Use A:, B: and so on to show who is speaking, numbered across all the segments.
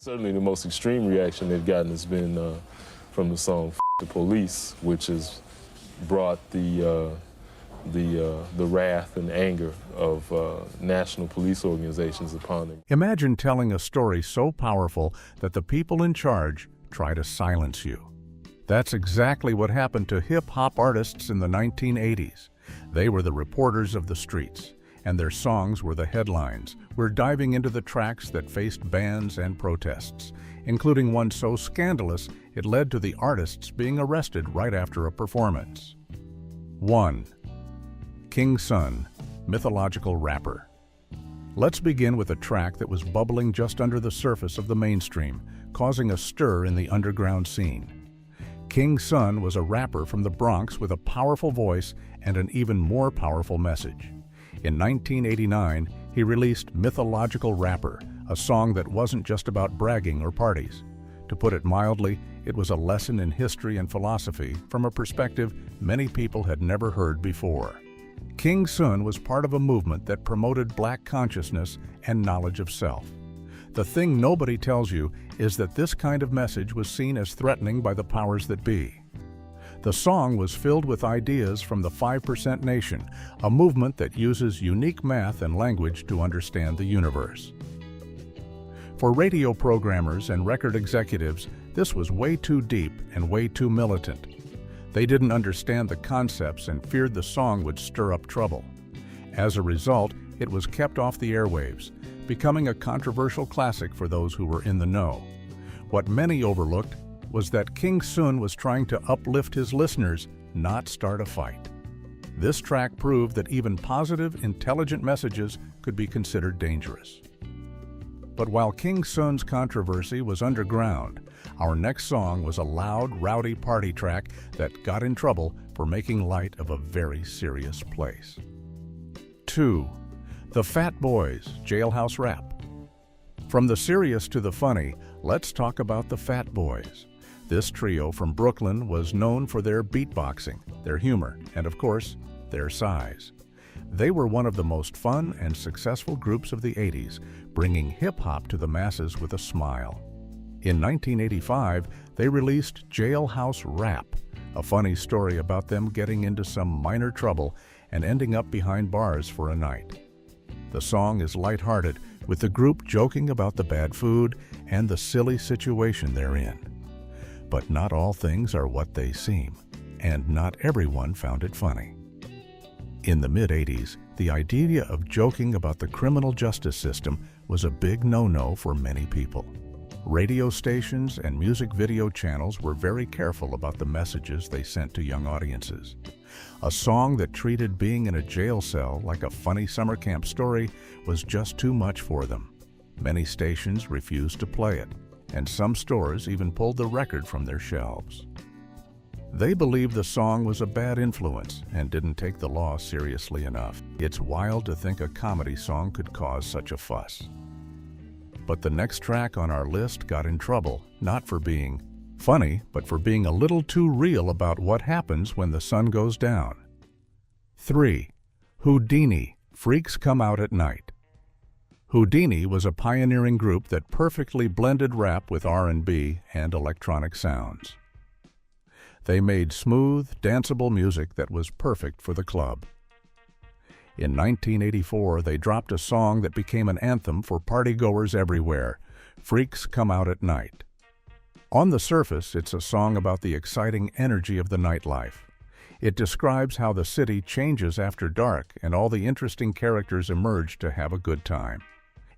A: Certainly the most extreme reaction they've gotten has been from the song "F the Police," which has brought the wrath and anger of national police organizations upon them.
B: Imagine telling a story so powerful that the people in charge try to silence you. That's exactly what happened to hip-hop artists in the 1980s. They were the reporters of the streets, and their songs were the headlines. We're diving into the tracks that faced bans and protests, including one so scandalous it led to the artists being arrested right after a performance. 1. King Sun, mythological rapper. Let's begin with a track that was bubbling just under the surface of the mainstream, causing a stir in the underground scene. King Sun was a rapper from the Bronx with a powerful voice and an even more powerful message. In 1989, he released Mythological Rapper, a song that wasn't just about bragging or parties. To put it mildly, it was a lesson in history and philosophy from a perspective many people had never heard before. King Sun was part of a movement that promoted Black consciousness and knowledge of self. The thing nobody tells you is that this kind of message was seen as threatening by the powers that be. The song was filled with ideas from the 5% Nation, a movement that uses unique math and language to understand the universe. For radio programmers and record executives, this was way too deep and way too militant. They didn't understand the concepts and feared the song would stir up trouble. As a result, it was kept off the airwaves, becoming a controversial classic for those who were in the know. What many overlooked was that King Sun was trying to uplift his listeners, not start a fight. This track proved that even positive, intelligent messages could be considered dangerous. But while King Sun's controversy was underground, our next song was a loud, rowdy party track that got in trouble for making light of a very serious place. 2. The Fat Boys, Jailhouse Rap. From the serious to the funny, let's talk about the Fat Boys. This trio from Brooklyn was known for their beatboxing, their humor, and of course, their size. They were one of the most fun and successful groups of the 80s, bringing hip-hop to the masses with a smile. In 1985, they released Jailhouse Rap, a funny story about them getting into some minor trouble and ending up behind bars for a night. The song is lighthearted, with the group joking about the bad food and the silly situation they're in. But not all things are what they seem, and not everyone found it funny. In the mid-80s, the idea of joking about the criminal justice system was a big no-no for many people. Radio stations and music video channels were very careful about the messages they sent to young audiences. A song that treated being in a jail cell like a funny summer camp story was just too much for them. Many stations refused to play it, and some stores even pulled the record from their shelves. They believed the song was a bad influence and didn't take the law seriously enough. It's wild to think a comedy song could cause such a fuss. But the next track on our list got in trouble, not for being funny, but for being a little too real about what happens when the sun goes down. 3. Houdini, Freaks Come Out at Night. Houdini was a pioneering group that perfectly blended rap with R&B and electronic sounds. They made smooth, danceable music that was perfect for the club. In 1984, they dropped a song that became an anthem for partygoers everywhere, Freaks Come Out at Night. On the surface, it's a song about the exciting energy of the nightlife. It describes how the city changes after dark and all the interesting characters emerge to have a good time.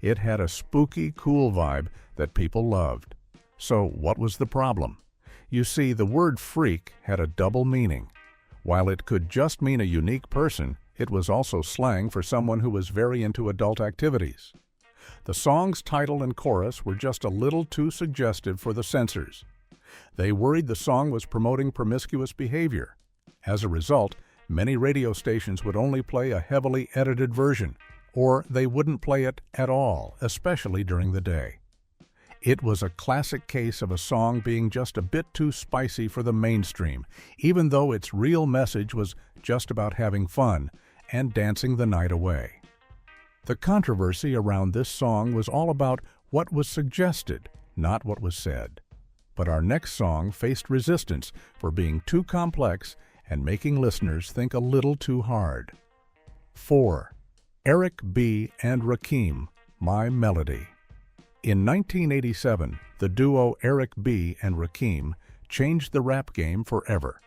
B: It had a spooky, cool vibe that people loved. So what was the problem? You see, the word freak had a double meaning. While it could just mean a unique person, it was also slang for someone who was very into adult activities. The song's title and chorus were just a little too suggestive for the censors. They worried the song was promoting promiscuous behavior. As a result, many radio stations would only play a heavily edited version, or they wouldn't play it at all, especially during the day. It was a classic case of a song being just a bit too spicy for the mainstream, even though its real message was just about having fun and dancing the night away. The controversy around this song was all about what was suggested, not what was said. But our next song faced resistance for being too complex and making listeners think a little too hard. 4. Eric B. and Rakim, My Melody. In 1987, the duo Eric B. and Rakim changed the rap game forever.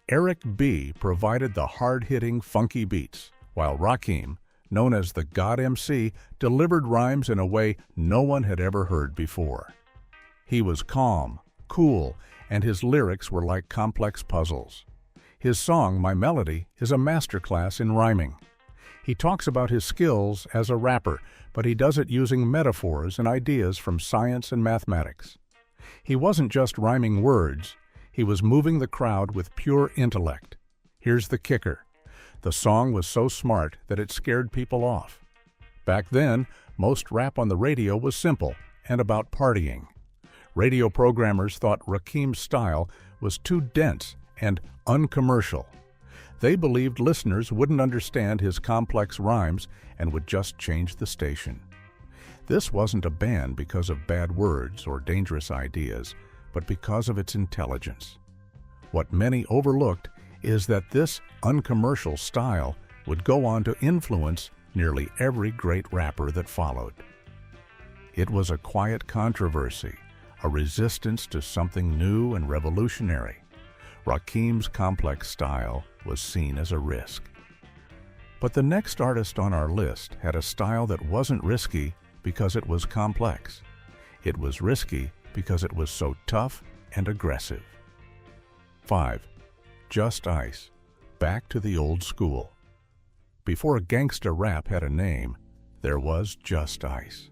B: Eric B. provided the hard-hitting, funky beats, while Rakim, known as the God MC, delivered rhymes in a way no one had ever heard before. He was calm, cool, and his lyrics were like complex puzzles. His song, My Melody, is a masterclass in rhyming. He talks about his skills as a rapper, but he does it using metaphors and ideas from science and mathematics. He wasn't just rhyming words, he was moving the crowd with pure intellect. Here's the kicker. The song was so smart that it scared people off. Back then, most rap on the radio was simple and about partying. Radio programmers thought Rakim's style was too dense and uncommercial. They believed listeners wouldn't understand his complex rhymes and would just change the station. This wasn't a ban because of bad words or dangerous ideas, but because of its intelligence. What many overlooked is that this uncommercial style would go on to influence nearly every great rapper that followed. It was a quiet controversy, a resistance to something new and revolutionary. Rakim's complex style was seen as a risk. But the next artist on our list had a style that wasn't risky because it was complex. It was risky because it was so tough and aggressive. 5. Just Ice, Back to the Old School. Before gangsta rap had a name, there was Just Ice.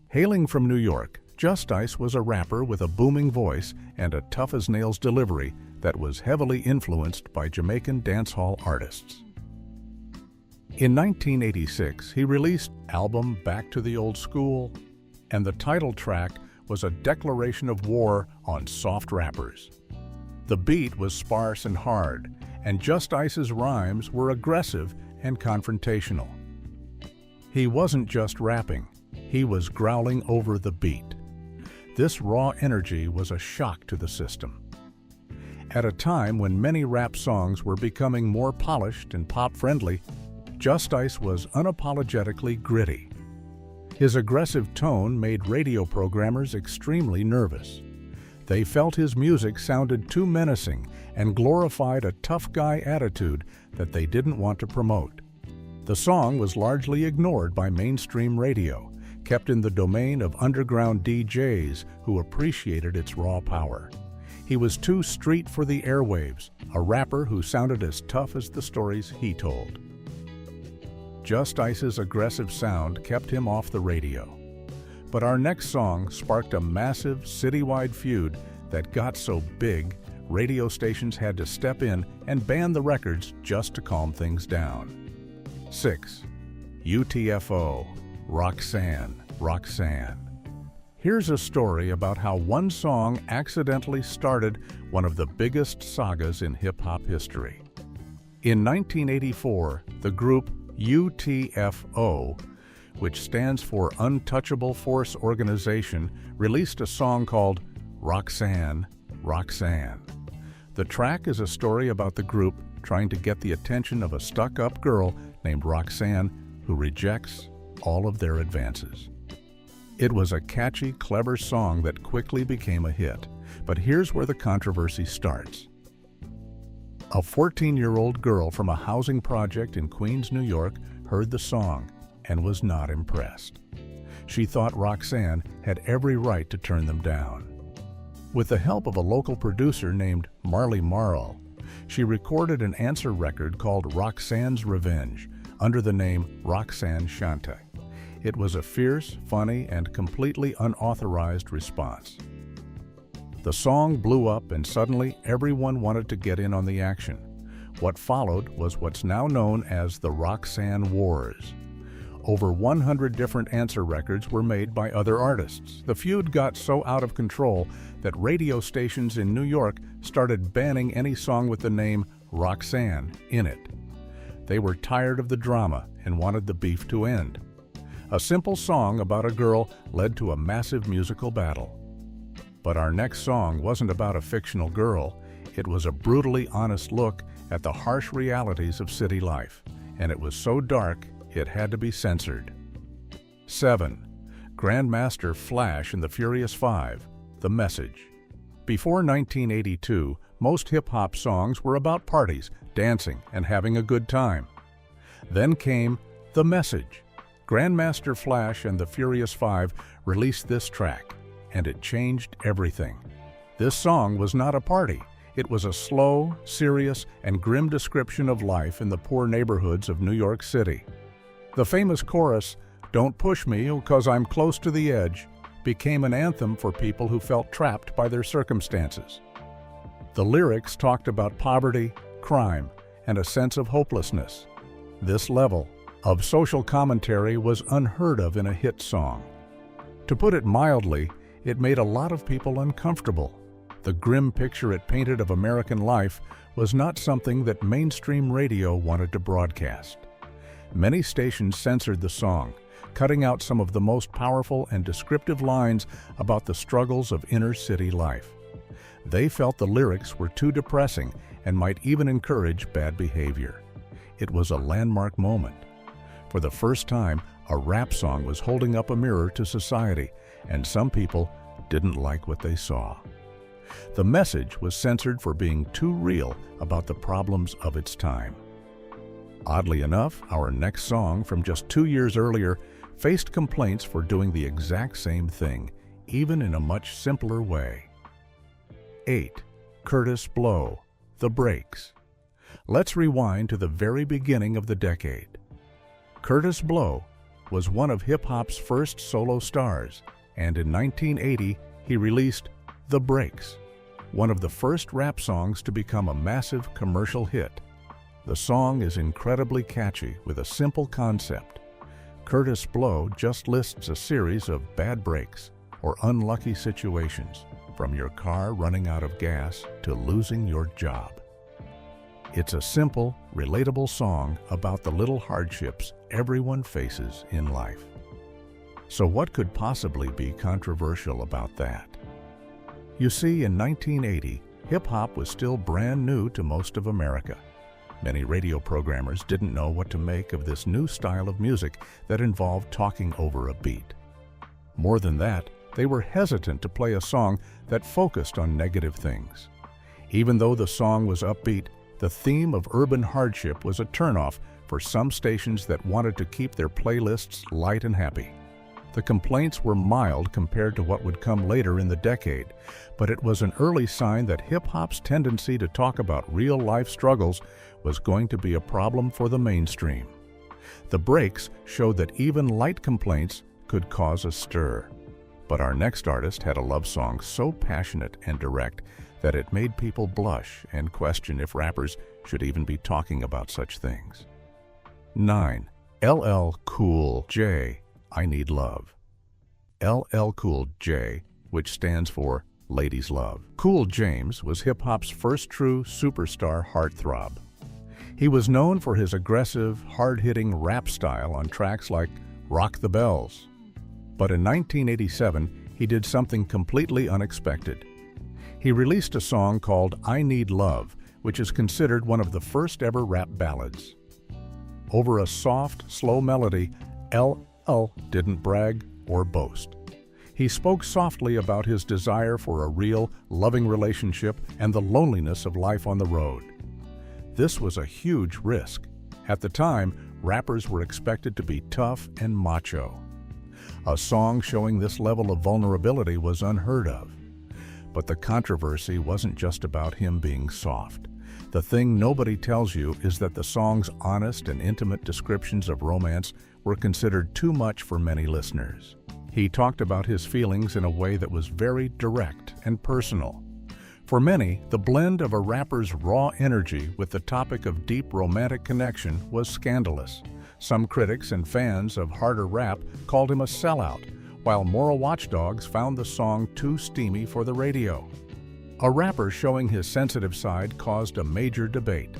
B: Hailing from New York, Just Ice was a rapper with a booming voice and a tough-as-nails delivery that was heavily influenced by Jamaican dancehall artists. In 1986, he released album Back to the Old School, and the title track was a declaration of war on soft rappers. The beat was sparse and hard, and Just Ice's rhymes were aggressive and confrontational. He wasn't just rapping, he was growling over the beat. This raw energy was a shock to the system. At a time when many rap songs were becoming more polished and pop-friendly, Just Ice was unapologetically gritty. His aggressive tone made radio programmers extremely nervous. They felt his music sounded too menacing and glorified a tough guy attitude that they didn't want to promote. The song was largely ignored by mainstream radio, kept in the domain of underground DJs who appreciated its raw power. He was too street for the airwaves, a rapper who sounded as tough as the stories he told. Just Ice's aggressive sound kept him off the radio. But our next song sparked a massive citywide feud that got so big, radio stations had to step in and ban the records just to calm things down. 6. UTFO, Roxanne, Roxanne. Here's a story about how one song accidentally started one of the biggest sagas in hip-hop history. In 1984, the group UTFO, which stands for Untouchable Force Organization, released a song called Roxanne, Roxanne. The track is a story about the group trying to get the attention of a stuck-up girl named Roxanne who rejects all of their advances. It was a catchy, clever song that quickly became a hit, but here's where the controversy starts. A 14-year-old girl from a housing project in Queens, New York, heard the song and was not impressed. She thought Roxanne had every right to turn them down. With the help of a local producer named Marley Marl, she recorded an answer record called Roxanne's Revenge under the name Roxanne Shante. It was a fierce, funny, and completely unauthorized response. The song blew up and suddenly everyone wanted to get in on the action. What followed was what's now known as the Roxanne Wars. Over 100 different answer records were made by other artists. The feud got so out of control that radio stations in New York started banning any song with the name Roxanne in it. They were tired of the drama and wanted the beef to end. A simple song about a girl led to a massive musical battle. But our next song wasn't about a fictional girl. It was a brutally honest look at the harsh realities of city life, and it was so dark it had to be censored. 7. Grandmaster Flash and the Furious Five, The Message. Before 1982, most hip-hop songs were about parties, dancing, and having a good time. Then came The Message. Grandmaster Flash and the Furious Five released this track, and it changed everything. This song was not a party. It was a slow, serious, and grim description of life in the poor neighborhoods of New York City. The famous chorus, "Don't push me, 'cause I'm close to the edge," became an anthem for people who felt trapped by their circumstances. The lyrics talked about poverty, crime, and a sense of hopelessness. This level of social commentary was unheard of in a hit song. To put it mildly, it made a lot of people uncomfortable. The grim picture it painted of American life was not something that mainstream radio wanted to broadcast. Many stations censored the song, cutting out some of the most powerful and descriptive lines about the struggles of inner-city life. They felt the lyrics were too depressing and might even encourage bad behavior. It was a landmark moment. For the first time, a rap song was holding up a mirror to society, and some people didn't like what they saw. The Message was censored for being too real about the problems of its time. Oddly enough, our next song from just 2 years earlier faced complaints for doing the exact same thing, even in a much simpler way. 8. Curtis Blow, The Breaks. Let's rewind to the very beginning of the decade. Curtis Blow was one of hip-hop's first solo stars, and in 1980 he released The Breaks, one of the first rap songs to become a massive commercial hit. The song is incredibly catchy with a simple concept. Curtis Blow just lists a series of bad breaks or unlucky situations, from your car running out of gas to losing your job. It's a simple, relatable song about the little hardships everyone faces in life. So what could possibly be controversial about that? You see, in 1980, hip-hop was still brand new to most of America. Many radio programmers didn't know what to make of this new style of music that involved talking over a beat. More than that, they were hesitant to play a song that focused on negative things. Even though the song was upbeat, the theme of urban hardship was a turnoff for some stations that wanted to keep their playlists light and happy. The complaints were mild compared to what would come later in the decade, but it was an early sign that hip-hop's tendency to talk about real-life struggles was going to be a problem for the mainstream. The breaks showed that even light complaints could cause a stir. But our next artist had a love song so passionate and direct that it made people blush and question if rappers should even be talking about such things. 9. LL Cool J, I Need Love. LL Cool J, which stands for Ladies Love. Cool James was hip-hop's first true superstar heartthrob. He was known for his aggressive, hard-hitting rap style on tracks like Rock the Bells. But in 1987, he did something completely unexpected. He released a song called I Need Love, which is considered one of the first ever rap ballads. Over a soft, slow melody, LL didn't brag or boast. He spoke softly about his desire for a real, loving relationship and the loneliness of life on the road. This was a huge risk. At the time, rappers were expected to be tough and macho. A song showing this level of vulnerability was unheard of. But the controversy wasn't just about him being soft. The thing nobody tells you is that the song's honest and intimate descriptions of romance were considered too much for many listeners. He talked about his feelings in a way that was very direct and personal. For many, the blend of a rapper's raw energy with the topic of deep romantic connection was scandalous. Some critics and fans of harder rap called him a sellout, while moral watchdogs found the song too steamy for the radio. A rapper showing his sensitive side caused a major debate,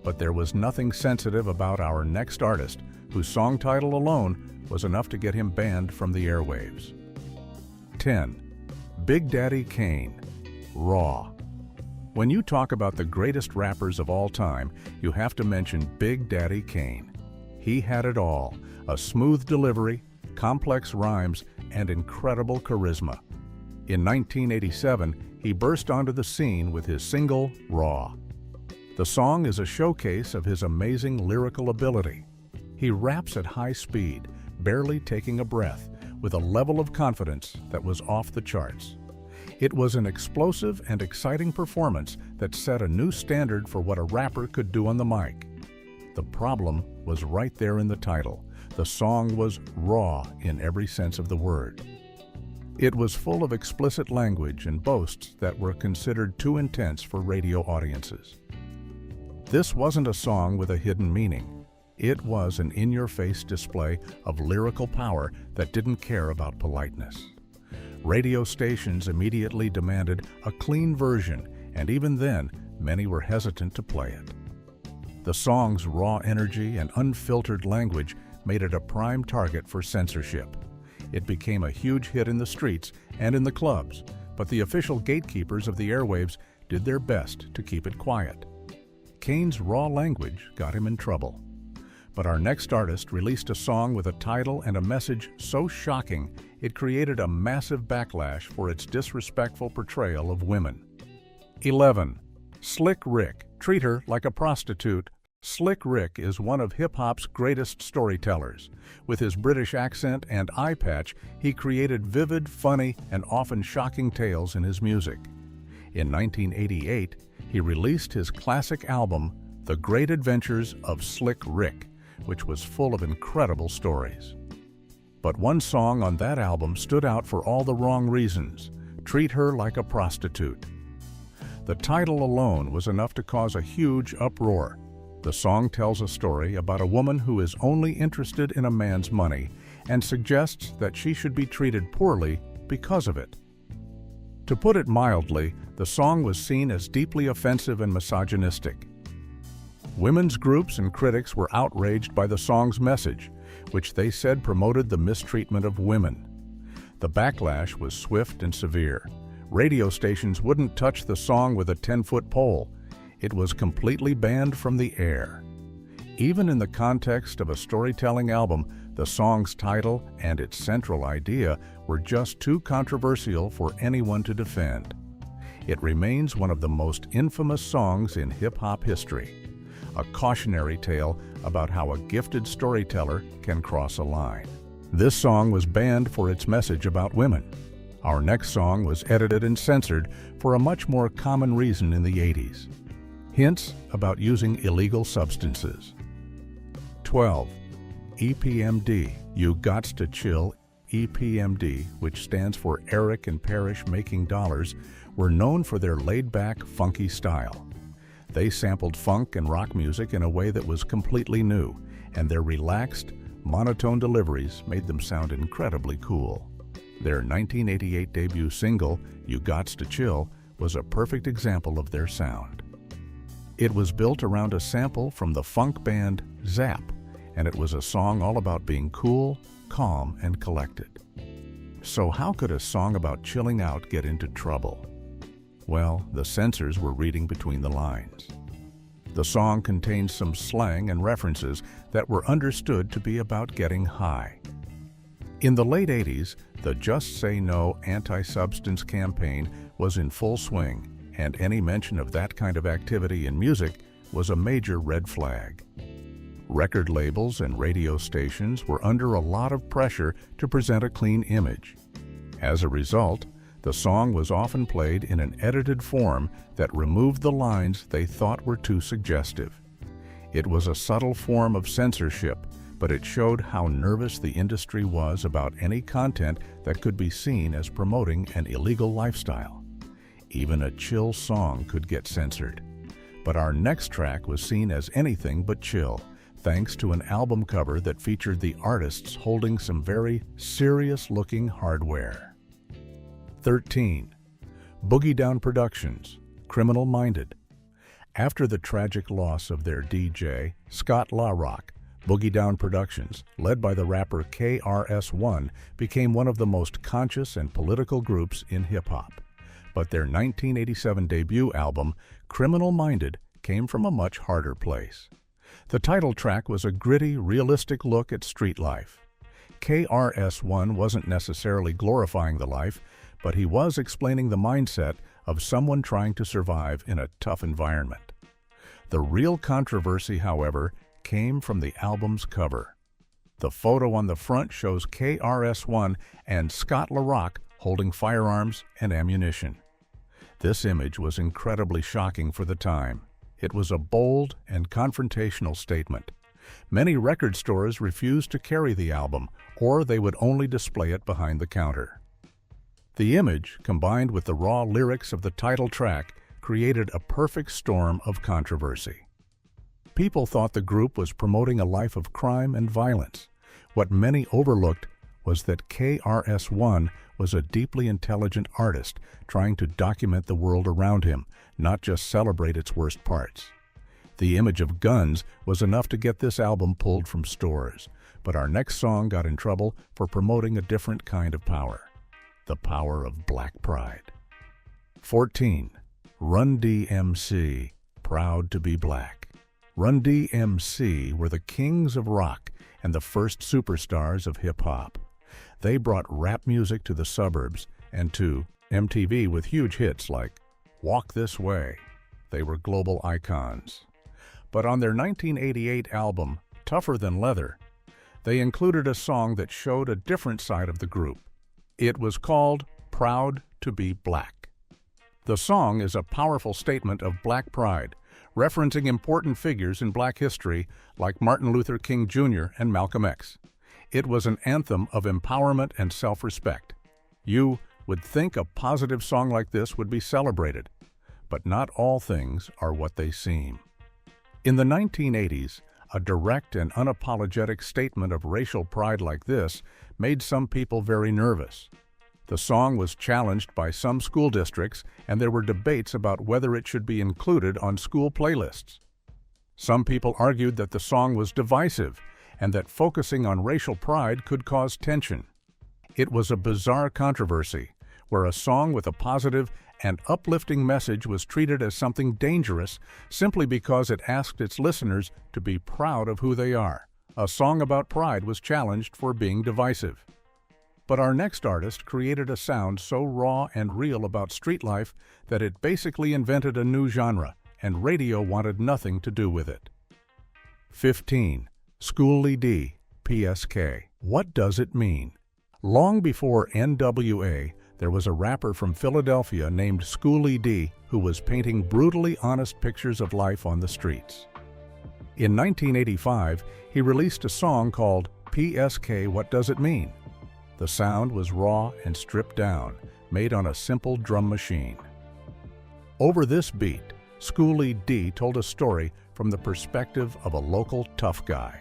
B: but there was nothing sensitive about our next artist, whose song title alone was enough to get him banned from the airwaves. 10. Big Daddy Kane, Raw. When you talk about the greatest rappers of all time, you have to mention Big Daddy Kane. He had it all: a smooth delivery, complex rhymes, and incredible charisma. In 1987, he burst onto the scene with his single, Raw. The song is a showcase of his amazing lyrical ability. He raps at high speed, barely taking a breath, with a level of confidence that was off the charts. It was an explosive and exciting performance that set a new standard for what a rapper could do on the mic. The problem was right there in the title. The song was raw in every sense of the word. It was full of explicit language and boasts that were considered too intense for radio audiences. This wasn't a song with a hidden meaning. It was an in-your-face display of lyrical power that didn't care about politeness. Radio stations immediately demanded a clean version, and even then, many were hesitant to play it. The song's raw energy and unfiltered language made it a prime target for censorship. It became a huge hit in the streets and in the clubs, but the official gatekeepers of the airwaves did their best to keep it quiet. Kane's raw language got him in trouble. But our next artist released a song with a title and a message so shocking it created a massive backlash for its disrespectful portrayal of women. 11. Slick Rick, Treat Her Like a Prostitute. Slick Rick is one of hip-hop's greatest storytellers. With his British accent and eye patch, he created vivid, funny, and often shocking tales in his music. In 1988, he released his classic album, The Great Adventures of Slick Rick, which was full of incredible stories. But one song on that album stood out for all the wrong reasons: Treat Her Like a Prostitute. The title alone was enough to cause a huge uproar. The song tells a story about a woman who is only interested in a man's money and suggests that she should be treated poorly because of it. To put it mildly, the song was seen as deeply offensive and misogynistic. Women's groups and critics were outraged by the song's message, which they said promoted the mistreatment of women. The backlash was swift and severe. Radio stations wouldn't touch the song with a 10-foot pole. It was completely banned from the air. Even in the context of a storytelling album, the song's title and its central idea were just too controversial for anyone to defend. It remains one of the most infamous songs in hip-hop history. A cautionary tale about how a gifted storyteller can cross a line. This song was banned for its message about women. Our next song was edited and censored for a much more common reason in the 80s. Hints about using illegal substances. 12. EPMD, You Gots to Chill. EPMD, which stands for Eric and Parrish Making Dollars, were known for their laid-back, funky style. They sampled funk and rock music in a way that was completely new, and their relaxed, monotone deliveries made them sound incredibly cool. Their 1988 debut single, You Gots to Chill, was a perfect example of their sound. It was built around a sample from the funk band Zapp, and it was a song all about being cool, calm, and collected. So how could a song about chilling out get into trouble? Well, the censors were reading between the lines. The song contains some slang and references that were understood to be about getting high. In the late 80s, the Just Say No anti-substance campaign was in full swing, and any mention of that kind of activity in music was a major red flag. Record labels and radio stations were under a lot of pressure to present a clean image. As a result, the song was often played in an edited form that removed the lines they thought were too suggestive. It was a subtle form of censorship, but it showed how nervous the industry was about any content that could be seen as promoting an illegal lifestyle. Even a chill song could get censored. But our next track was seen as anything but chill, thanks to an album cover that featured the artists holding some very serious-looking hardware. 13. Boogie Down Productions, Criminal Minded. After the tragic loss of their DJ, Scott LaRock, Boogie Down Productions, led by the rapper KRS-One, became one of the most conscious and political groups in hip-hop. But their 1987 debut album, Criminal Minded, came from a much harder place. The title track was a gritty, realistic look at street life. KRS-One wasn't necessarily glorifying the life, but he was explaining the mindset of someone trying to survive in a tough environment. The real controversy, however, came from the album's cover. The photo on the front shows KRS-One and Scott LaRock holding firearms and ammunition. This image was incredibly shocking for the time. It was a bold and confrontational statement. Many record stores refused to carry the album, or they would only display it behind the counter. The image, combined with the raw lyrics of the title track, created a perfect storm of controversy. People thought the group was promoting a life of crime and violence. What many overlooked was that KRS-One was a deeply intelligent artist trying to document the world around him, not just celebrate its worst parts. The image of guns was enough to get this album pulled from stores, but our next song got in trouble for promoting a different kind of power, the power of black pride. 14. Run DMC, Proud to be Black. Run DMC were the kings of rock and the first superstars of hip-hop. They brought rap music to the suburbs and to MTV with huge hits like Walk This Way. They were global icons. But on their 1988 album, Tougher Than Leather, they included a song that showed a different side of the group. It was called Proud to be Black. The song is a powerful statement of black pride, referencing important figures in black history like Martin Luther King Jr. and Malcolm X. It was an anthem of empowerment and self-respect. You would think a positive song like this would be celebrated, but not all things are what they seem. In the 1980s, a direct and unapologetic statement of racial pride like this made some people very nervous. The song was challenged by some school districts, and there were debates about whether it should be included on school playlists. Some people argued that the song was divisive and that focusing on racial pride could cause tension. It was a bizarre controversy where a song with a positive and uplifting message was treated as something dangerous simply because it asked its listeners to be proud of who they are. A song about pride was challenged for being divisive. But our next artist created a sound so raw and real about street life that it basically invented a new genre, and radio wanted nothing to do with it. 15. Schoolie D, PSK. What does it mean? Long before NWA, there was a rapper from Philadelphia named Schoolie D who was painting brutally honest pictures of life on the streets. In 1985, he released a song called PSK What Does It Mean? The sound was raw and stripped down, made on a simple drum machine. Over this beat, Schoolie D told a story from the perspective of a local tough guy.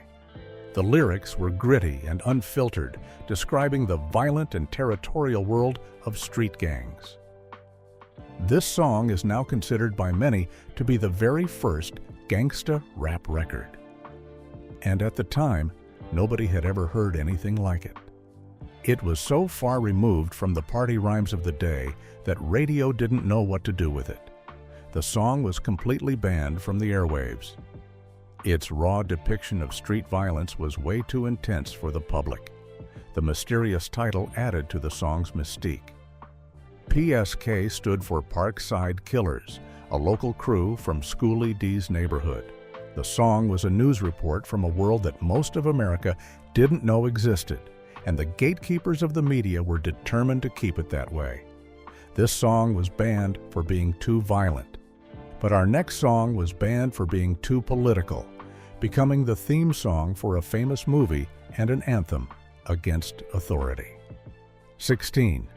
B: The lyrics were gritty and unfiltered, describing the violent and territorial world of street gangs. This song is now considered by many to be the very first gangsta rap record. And at the time, nobody had ever heard anything like it. It was so far removed from the party rhymes of the day that radio didn't know what to do with it. The song was completely banned from the airwaves. Its raw depiction of street violence was way too intense for the public. The mysterious title added to the song's mystique. PSK stood for Parkside Killers, a local crew from Schoolie D's neighborhood. The song was a news report from a world that most of America didn't know existed, and the gatekeepers of the media were determined to keep it that way. This song was banned for being too violent. But our next song was banned for being too political, becoming the theme song for a famous movie and an anthem against authority. 16.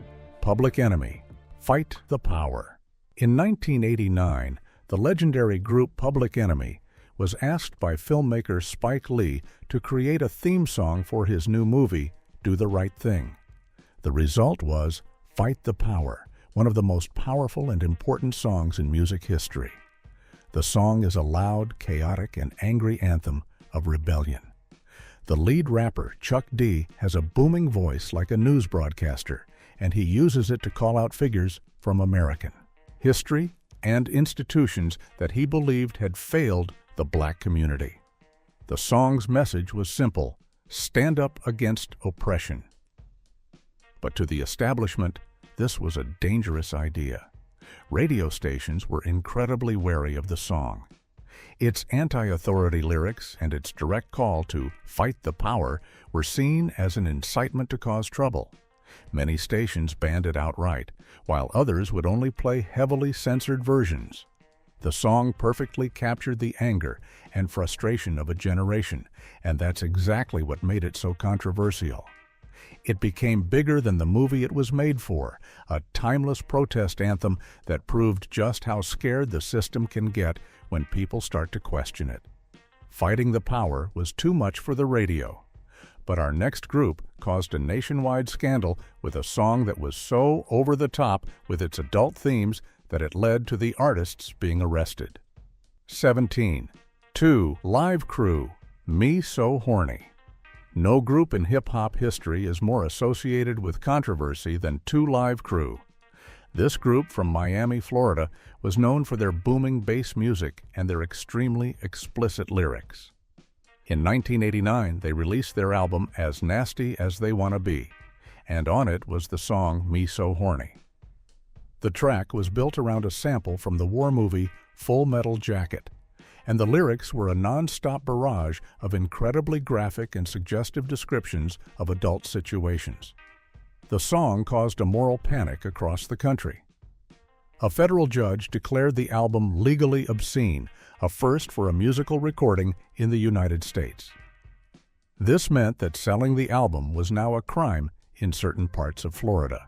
B: Public Enemy, Fight the Power. In 1989, the legendary group Public Enemy was asked by filmmaker Spike Lee to create a theme song for his new movie, Do the Right Thing. The result was Fight the Power, one of the most powerful and important songs in music history. The song is a loud, chaotic, and angry anthem of rebellion. The lead rapper, Chuck D, has a booming voice like a news broadcaster, and he uses it to call out figures from American history and institutions that he believed had failed the black community. The song's message was simple: stand up against oppression. But to the establishment, this was a dangerous idea. Radio stations were incredibly wary of the song. Its anti-authority lyrics and its direct call to fight the power were seen as an incitement to cause trouble. Many stations banned it outright, while others would only play heavily censored versions. The song perfectly captured the anger and frustration of a generation, and that's exactly what made it so controversial. It became bigger than the movie it was made for, a timeless protest anthem that proved just how scared the system can get when people start to question it. Fighting the power was too much for the radio. But our next group caused a nationwide scandal with a song that was so over the top with its adult themes that it led to the artists being arrested. 17. 2. Live Crew, Me So Horny. No group in hip-hop history is more associated with controversy than 2 Live Crew. This group from Miami, Florida, was known for their booming bass music and their extremely explicit lyrics. In 1989, they released their album As Nasty As They Wanna Be, and on it was the song Me So Horny. The track was built around a sample from the war movie Full Metal Jacket, and the lyrics were a non-stop barrage of incredibly graphic and suggestive descriptions of adult situations. The song caused a moral panic across the country. A federal judge declared the album legally obscene, a first for a musical recording in the United States. This meant that selling the album was now a crime in certain parts of Florida.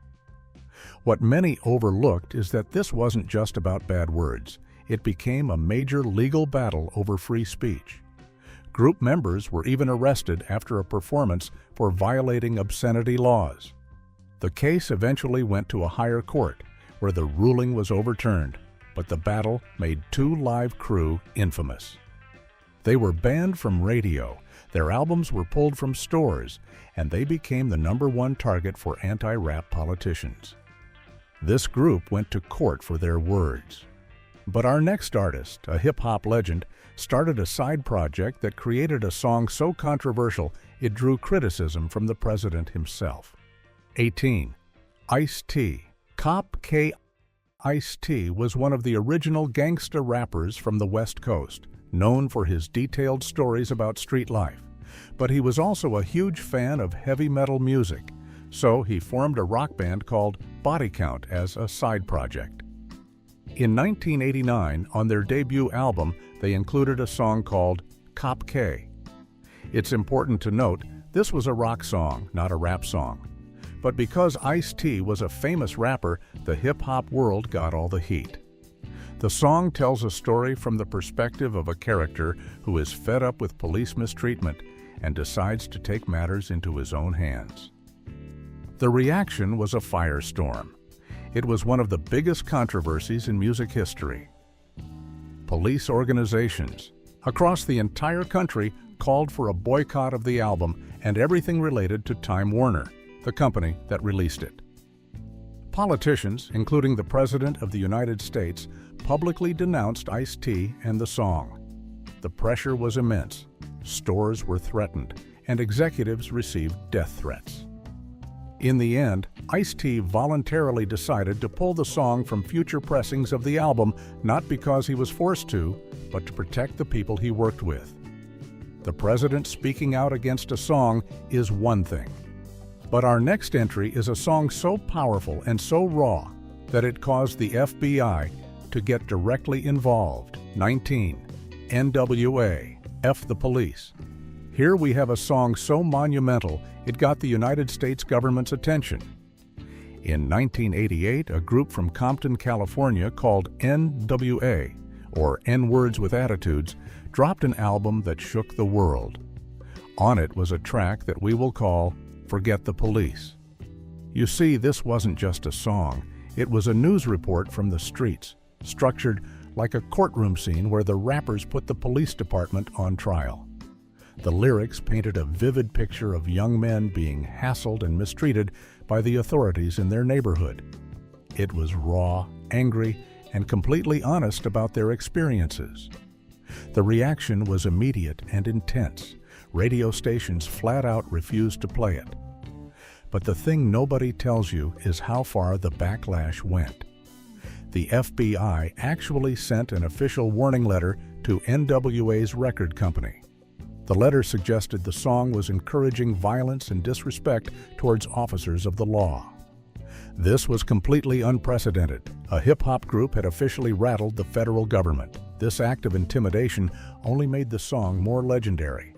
B: What many overlooked is that this wasn't just about bad words. It became a major legal battle over free speech. Group members were even arrested after a performance for violating obscenity laws. The case eventually went to a higher court, where the ruling was overturned, but the battle made 2 Live Crew infamous. They were banned from radio, their albums were pulled from stores, and they became the #1 target for anti-rap politicians. This group went to court for their words. But our next artist, a hip-hop legend, started a side project that created a song so controversial it drew criticism from the president himself. 18. Ice-T. Cop K. Ice-T was one of the original gangsta rappers from the West Coast, known for his detailed stories about street life. But he was also a huge fan of heavy metal music, so he formed a rock band called Body Count as a side project. In 1989, on their debut album, they included a song called Cop K. It's important to note, this was a rock song, not a rap song. But because Ice-T was a famous rapper, the hip-hop world got all the heat. The song tells a story from the perspective of a character who is fed up with police mistreatment and decides to take matters into his own hands. The reaction was a firestorm. It was one of the biggest controversies in music history. Police organizations across the entire country called for a boycott of the album and everything related to Time Warner, the company that released it. Politicians, including the President of the United States, publicly denounced Ice-T and the song. The pressure was immense. Stores were threatened, and executives received death threats. In the end, Ice-T voluntarily decided to pull the song from future pressings of the album, not because he was forced to, but to protect the people he worked with. The president speaking out against a song is one thing. But our next entry is a song so powerful and so raw that it caused the FBI to get directly involved. 19. NWA, F the Police. Here we have a song so monumental it got the United States government's attention. In 1988, a group from Compton, California called NWA, or N-Words with Attitudes, dropped an album that shook the world. On it was a track that we will call Forget the Police. You see, this wasn't just a song, it was a news report from the streets, structured like a courtroom scene where the rappers put the police department on trial. The lyrics painted a vivid picture of young men being hassled and mistreated by the authorities in their neighborhood. It was raw, angry, and completely honest about their experiences. The reaction was immediate and intense. Radio stations flat out refused to play it. But the thing nobody tells you is how far the backlash went. The FBI actually sent an official warning letter to NWA's record company. The letter suggested the song was encouraging violence and disrespect towards officers of the law. This was completely unprecedented. A hip-hop group had officially rattled the federal government. This act of intimidation only made the song more legendary.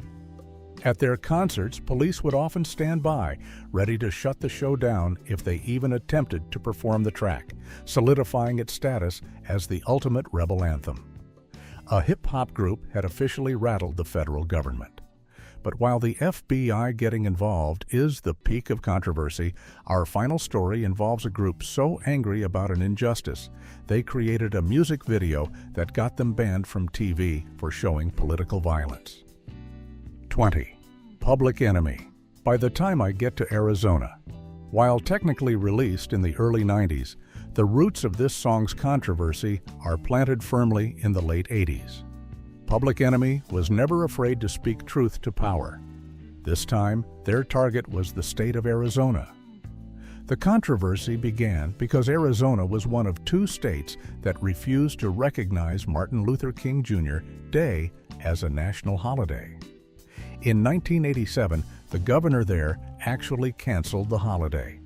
B: At their concerts, police would often stand by, ready to shut the show down if they even attempted to perform the track, solidifying its status as the ultimate rebel anthem. A hip-hop group had officially rattled the federal government. But while the FBI getting involved is the peak of controversy, our final story involves a group so angry about an injustice, they created a music video that got them banned from TV for showing political violence. 20. Public Enemy. By the Time I Get to Arizona. While technically released in the early 90s, the roots of this song's controversy are planted firmly in the late 80s. Public Enemy was never afraid to speak truth to power. This time, their target was the state of Arizona. The controversy began because Arizona was one of 2 states that refused to recognize Martin Luther King Jr. Day as a national holiday. In 1987, the governor there actually canceled the holiday.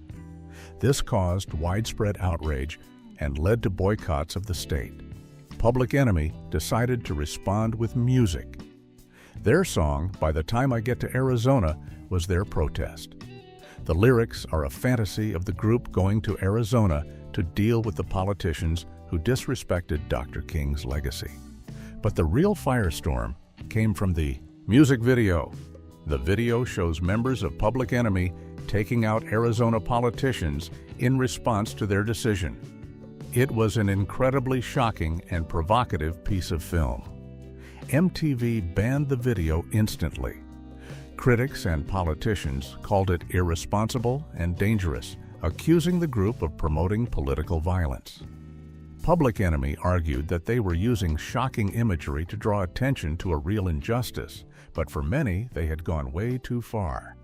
B: This caused widespread outrage and led to boycotts of the state. Public Enemy decided to respond with music. Their song, By the Time I Get to Arizona, was their protest. The lyrics are a fantasy of the group going to Arizona to deal with the politicians who disrespected Dr. King's legacy. But the real firestorm came from the music video. The video shows members of Public Enemy taking out Arizona politicians in response to their decision. It was an incredibly shocking and provocative piece of film. MTV banned the video instantly. Critics and politicians called it irresponsible and dangerous, accusing the group of promoting political violence. Public Enemy argued that they were using shocking imagery to draw attention to a real injustice, but for many, they had gone way too far.